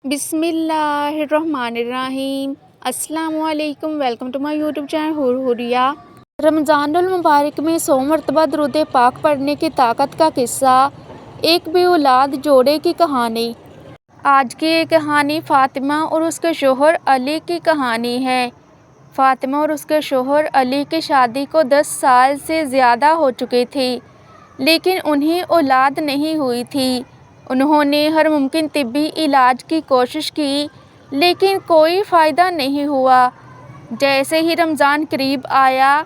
बिस्मिल्लाहिर्रहमानिर्रहीम। अस्सलाम वालेकुम। Welcome to my YouTube channel Huriya. रमज़ानुल मुबारक में 100 मरतबा दुरूद पाक पढ़ने की ताकत का किस्सा। एक बे औलाद जोड़े की कहानी। आज की ये कहानी फ़ातिमा और उसके शोहर अली की कहानी है। फ़ातिमा और उसके शोहर अली की शादी को 10 साल से ज़्यादा हो चुके थे, लेकिन उन्हें औलाद नहीं हुई थी। उन्होंने हर मुमकिन तिब्बी इलाज की कोशिश की, लेकिन कोई फ़ायदा नहीं हुआ। जैसे ही रमज़ान करीब आया,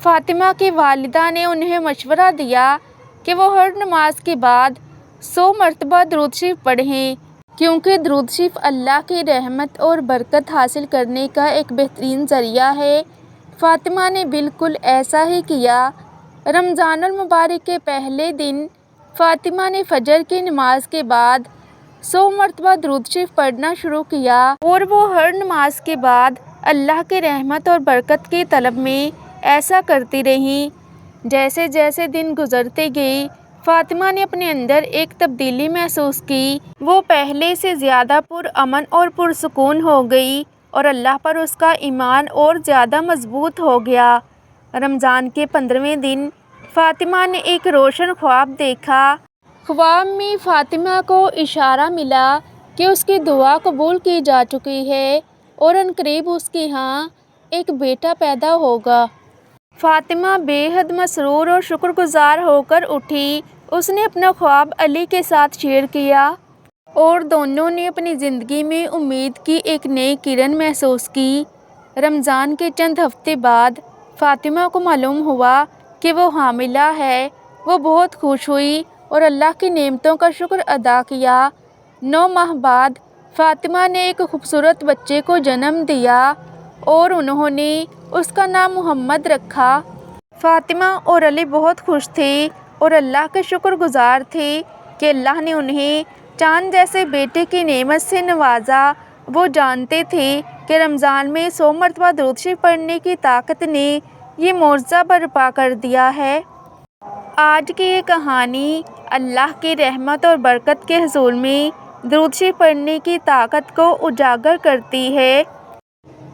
फ़ातिमा की वालिदा ने उन्हें मशवरा दिया कि वो हर नमाज के बाद 100 मरतबा दुरूद शरीफ पढ़ें, क्योंकि दुरूद शरीफ अल्लाह की रहमत और बरकत हासिल करने का एक बेहतरीन ज़रिया है। फ़ातिमा ने बिल्कुल ऐसा ही किया। रमज़ानुल मुबारक के पहले दिन फ़ातिमा ने फ़जर की नमाज के बाद 100 मरतबा दुरूद शरीफ पढ़ना शुरू किया, और वो हर नमाज के बाद अल्लाह की रहमत और बरकत की तलब में ऐसा करती रहीं। जैसे जैसे दिन गुज़रते गए, फ़ातिमा ने अपने अंदर एक तब्दीली महसूस की। वो पहले से ज़्यादा पुरअमन और पुरसुकून हो गई, और अल्लाह पर उसका ईमान और ज़्यादा मजबूत हो गया। रमज़ान के 15वें दिन फ़ातिमा ने एक रोशन ख्वाब देखा। ख्वाब में फ़ातिमा को इशारा मिला कि उसकी दुआ कबूल की जा चुकी है और अनकरीब उसके यहाँ एक बेटा पैदा होगा। फ़ातिमा बेहद मसरूर और शुक्रगुज़ार होकर उठी। उसने अपना ख्वाब अली के साथ शेयर किया, और दोनों ने अपनी ज़िंदगी में उम्मीद की एक नई किरण महसूस की। रमज़ान के चंद हफ्ते बाद फ़ातिमा को मालूम हुआ कि वो हामिला है। वो बहुत खुश हुई और अल्लाह की नेमतों का शुक्र अदा किया। 9 माह बाद फ़ातिमा ने एक खूबसूरत बच्चे को जन्म दिया, और उन्होंने उसका नाम मोहम्मद रखा। फ़ातिमा और अली बहुत खुश थे और अल्लाह के शुक्रगुज़ार थे कि अल्लाह ने उन्हें चाँद जैसे बेटे की नेमत से नवाजा। वो जानते थे कि रमज़ान में 100 मरतबा दुरूद शरीफ पढ़ने की ताकत ने ये मोअज़्ज़ा बर्पा कर दिया है। आज की ये कहानी अल्लाह की रहमत और बरकत के हुसूल में दुरूद शरीफ पढ़ने की ताकत को उजागर करती है।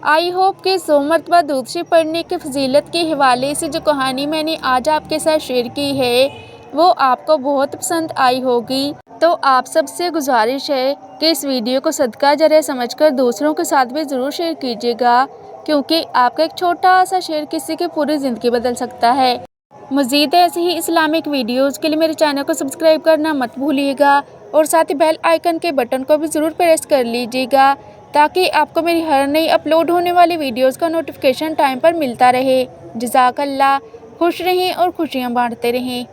आई होप कि 100 मरतबा दुरूद शरीफ पढ़ने की फजीलत के हवाले से जो कहानी मैंने आज आपके साथ शेयर की है, वो आपको बहुत पसंद आई होगी। तो आप सबसे गुजारिश है कि इस वीडियो को सदका जरिया समझकर दूसरों के साथ भी ज़रूर शेयर कीजिएगा, क्योंकि आपका एक छोटा सा शेयर किसी की पूरी ज़िंदगी बदल सकता है। मज़ीद ऐसे ही इस्लामिक वीडियोज़ के लिए मेरे चैनल को सब्सक्राइब करना मत भूलिएगा, और साथ ही बेल आइकन के बटन को भी ज़रूर प्रेस कर लीजिएगा, ताकि आपको मेरी हर नई अपलोड होने वाली वीडियोज़ का नोटिफिकेशन टाइम पर मिलता रहे। जज़ाकल्लाह। खुश रहें और खुशियाँ बांटते रहें।